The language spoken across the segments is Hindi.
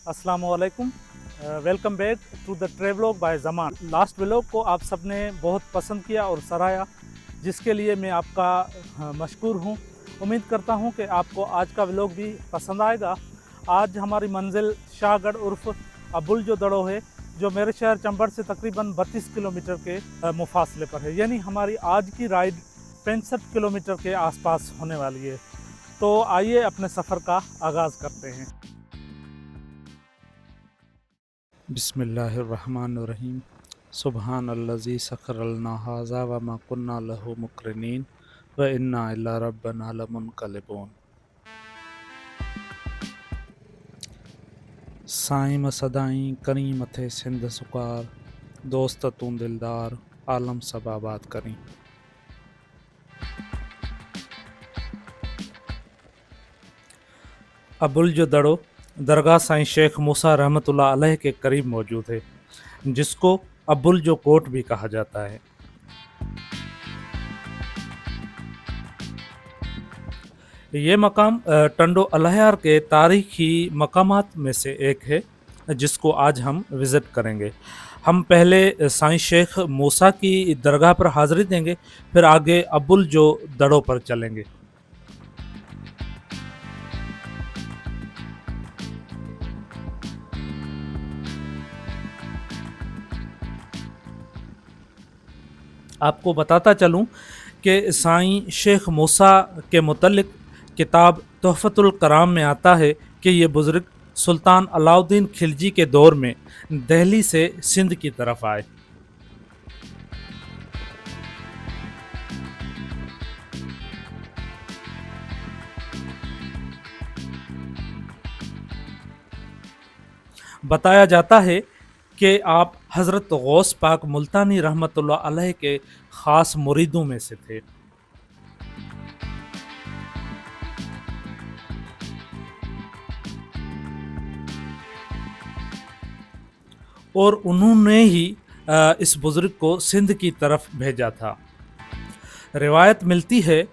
अस्सलाम वालेकुम। Welcome back to the travelogue by Zaman. Last vlog को आप सबने बहुत पसंद किया और सराहा, जिसके लिए मैं आपका मशकूर हूँ। उम्मीद करता हूँ कि आपको आज का व्लॉग भी पसंद आएगा। आज हमारी मंजिल शाहगढ़ उर्फ अबुल जो दड़ो है, जो मेरे शहर चंबड़ से तकरीबन 32 किलोमीटर के मुफासले पर है। यानी हमारी आज की राइड 65 किलोमीटर के आसपास होने वाली है। तो आइए अपने सफ़र का आगाज़ करते हैं। बिस्मिल्लाहिर्रहमानिर्रहीम। सुब्हानल्लज़ी सख़्खरलना हाज़ा व मा कुन्ना लहू मुक़रिनीन व इन्ना इला रब्बिना लमुनक़लिबून। साईं मसदाई करी मथे सिंध सुकार, दोस्त तू दिलदार आलम सब आबाद करी। अबुल जो दड़ो दरगाह साईं शेख मूसा रहमतुल्लाह अलैह के करीब मौजूद है, जिसको अबुल जो कोट भी कहा जाता है। ये मकाम टंडो अल्हयार के तारीखी मकामात में से एक है, जिसको आज हम विज़िट करेंगे। हम पहले साईं शेख मूसा की दरगाह पर हाज़िरी देंगे, फिर आगे अबुल जो दड़ों पर चलेंगे। आपको बताता चलूं कि साईं शेख मूसा के मुतल्लिक किताब तोहफ़तुल कराम में आता है कि ये बुज़ुर्ग सुल्तान अलाउद्दीन खिलजी के दौर में दिल्ली से सिंध की तरफ आए। बताया जाता है कि आप हज़रत गौस पाक मुल्तानी रहमतुल्लाह अलैह के ख़ास मुरीदों में से थे और उन्होंने ही इस बुज़ुर्ग को सिंध की तरफ भेजा था। रिवायत मिलती है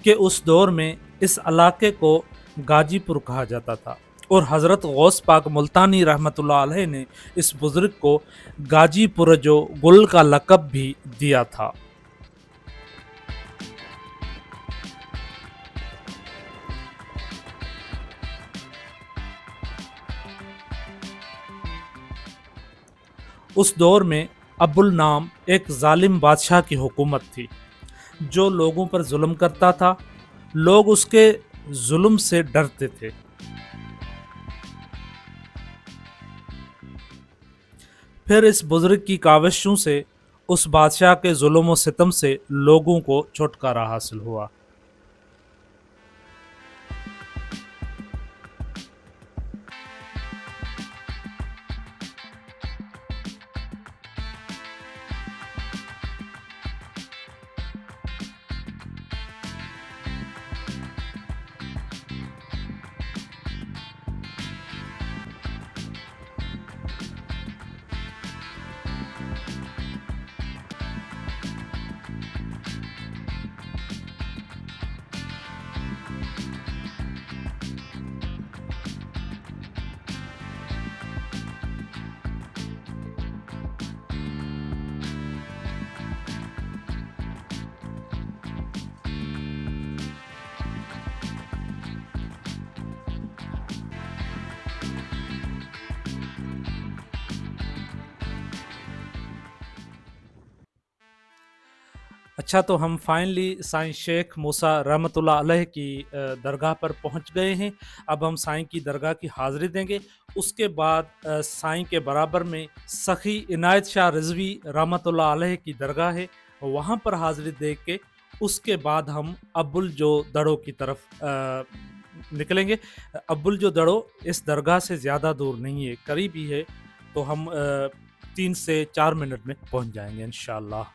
कि उस दौर में इस इलाके को गाजीपुर कहा जाता था और हज़रत गौस पाक मुल्तानी रहमतुल्लाह अलैह ने इस बुज़ुर्ग को गाजीपुर जो गुल का लक़ब भी दिया था। उस दौर में अबुल नाम एक जालिम बादशाह की हुकूमत थी, जो लोगों पर जुल्म करता था। लोग उसके जुल्म से डरते थे। फिर इस बुजुर्ग की काविशों से उस बादशाह के जुल्म व सितम से लोगों को छुटकारा हासिल हुआ। अच्छा, तो हम फाइनली साईं शेख मूसा रहमतुल्लाह अलैह की दरगाह पर पहुंच गए हैं। अब हम साईं की दरगाह की हाज़िरी देंगे। उसके बाद साईं के बराबर में सखी इनायत शाह रिज़वी रहमतुल्लाह अलैह की दरगाह है, वहाँ पर हाज़िरी दे के उसके बाद हम अबुल जो दड़ो की तरफ निकलेंगे। अबुल जो दड़ो इस दरगाह से ज़्यादा दूर नहीं है, करीब ही है। तो हम 3 से 4 मिनट में पहुँच जाएँगे इंशाअल्लाह।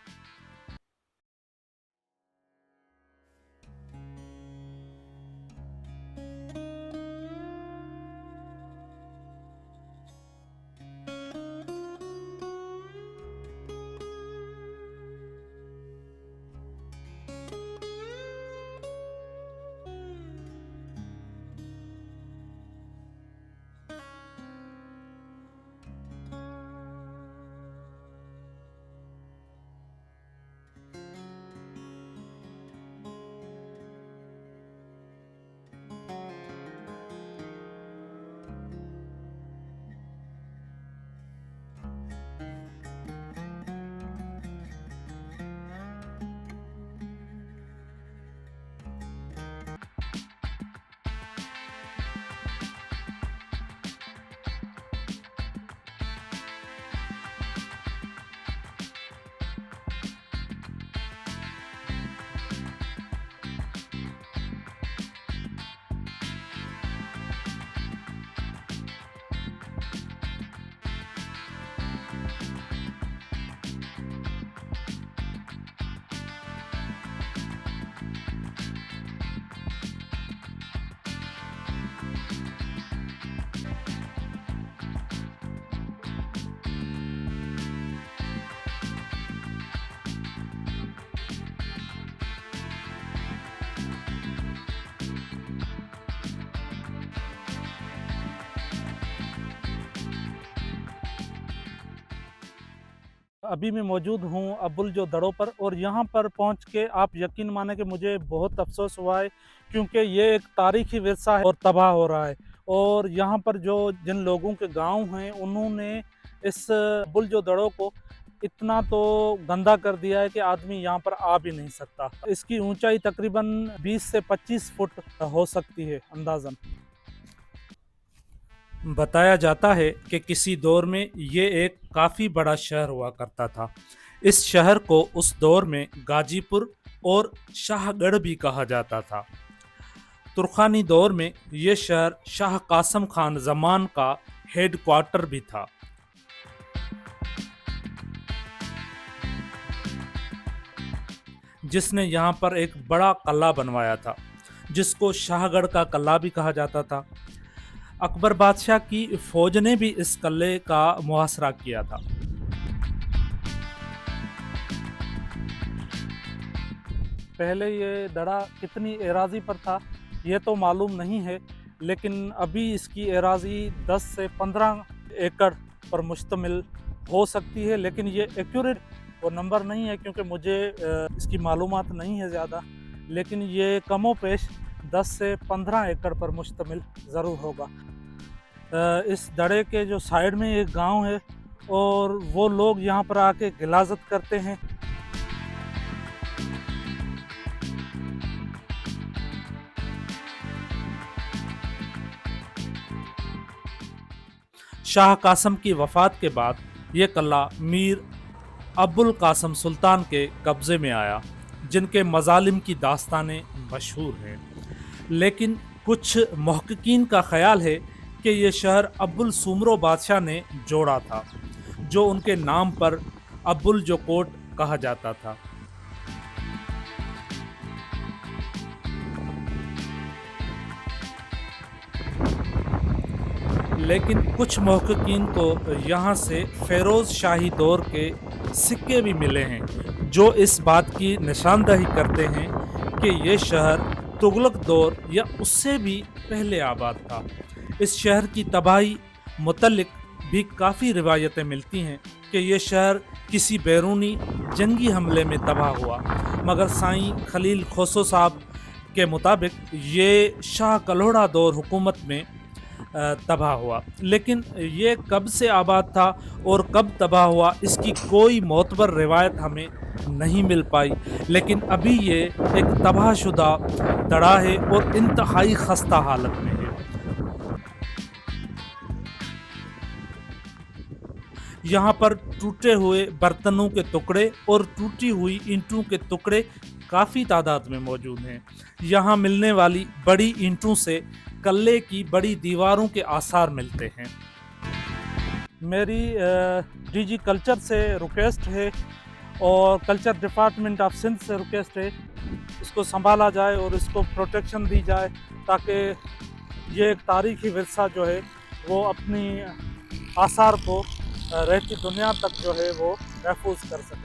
अभी मैं मौजूद हूँ अब्बुल जो दड़ों पर, और यहाँ पर पहुँच के आप यकीन माने कि मुझे बहुत अफसोस हुआ है, क्योंकि ये एक तारीखी विरसा है और तबाह हो रहा है। और यहाँ पर जो जिन लोगों के गांव हैं उन्होंने इस अब्बुल जो दड़ों को इतना तो गंदा कर दिया है कि आदमी यहाँ पर आ भी नहीं सकता। इसकी ऊंचाई तकरीबन 20 से 25 फुट हो सकती है अंदाज़न। बताया जाता है कि किसी दौर में ये एक काफ़ी बड़ा शहर हुआ करता था। इस शहर को उस दौर में गाजीपुर और शाहगढ़ भी कहा जाता था। तुर्खानी दौर में ये शहर शाह कासम खान जमान का हेड क्वार्टर भी था। जिसने यहाँ पर एक बड़ा किला बनवाया था, जिसको शाहगढ़ का किला भी कहा जाता था। अकबर बादशाह की फौज ने भी इस किले का मुहासरा किया था। पहले ये दड़ा कितनी एराजी पर था ये तो मालूम नहीं है, लेकिन अभी इसकी एराजी 10 से 15 एकड़ पर मुश्तमिल हो सकती है, लेकिन ये एक्यूरेट वो नंबर नहीं है क्योंकि मुझे इसकी मालूमात नहीं है ज़्यादा, लेकिन ये कमोपेश 10 से 15 एकड़ पर मुश्तमिल ज़रूर होगा। इस दड़े के जो साइड में एक गांव है और वो लोग यहाँ पर आके गिलाज़त करते हैं। शाह कासम की वफ़ात के बाद ये किला मीर अब्बुल कासम सुल्तान के कब्ज़े में आया, जिनके मज़ालिम की दास्तानें मशहूर हैं। लेकिन कुछ मुहक्किकीन का ख़याल है कि ये शहर अब्बुल सुमरो बादशाह ने जोड़ा था, जो उनके नाम पर अब्बुल जो कोट कहा जाता था। लेकिन कुछ मुहक्किकीन को यहाँ से फ़िरोज़ शाही दौर के सिक्के भी मिले हैं, जो इस बात की निशानदही करते हैं कि ये शहर तुगलक दौर या उससे भी पहले आबाद था। इस शहर की तबाही मुतल्लिक भी काफ़ी रिवायतें मिलती हैं कि ये शहर किसी बैरूनी जंगी हमले में तबाह हुआ, मगर साईं खलील खोसो साहब के मुताबिक ये शाह कल्होड़ा दौर हुकूमत में तबाह हुआ। लेकिन ये कब से आबाद था और कब तबाह हुआ इसकी कोई मोतबर रिवायत हमें नहीं मिल पाई, लेकिन अभी ये एक तबाहशुदा दड़ा है और इंतहाई खस्ता हालत में है। यहाँ पर टूटे हुए बर्तनों के टुकड़े और टूटी हुई ईंटों के टुकड़े काफ़ी तादाद में मौजूद हैं। यहाँ मिलने वाली बड़ी ईंटों से किले की बड़ी दीवारों के आसार मिलते हैं। मेरी डीजी कल्चर से रिक्वेस्ट है और कल्चर डिपार्टमेंट ऑफ सिंध से रिक्वेस्ट है, इसको संभाला जाए और इसको प्रोटेक्शन दी जाए, ताकि ये एक तारीखी विरसा जो है वो अपनी आसार को रहती दुनिया तक जो है वो महफूज कर सके।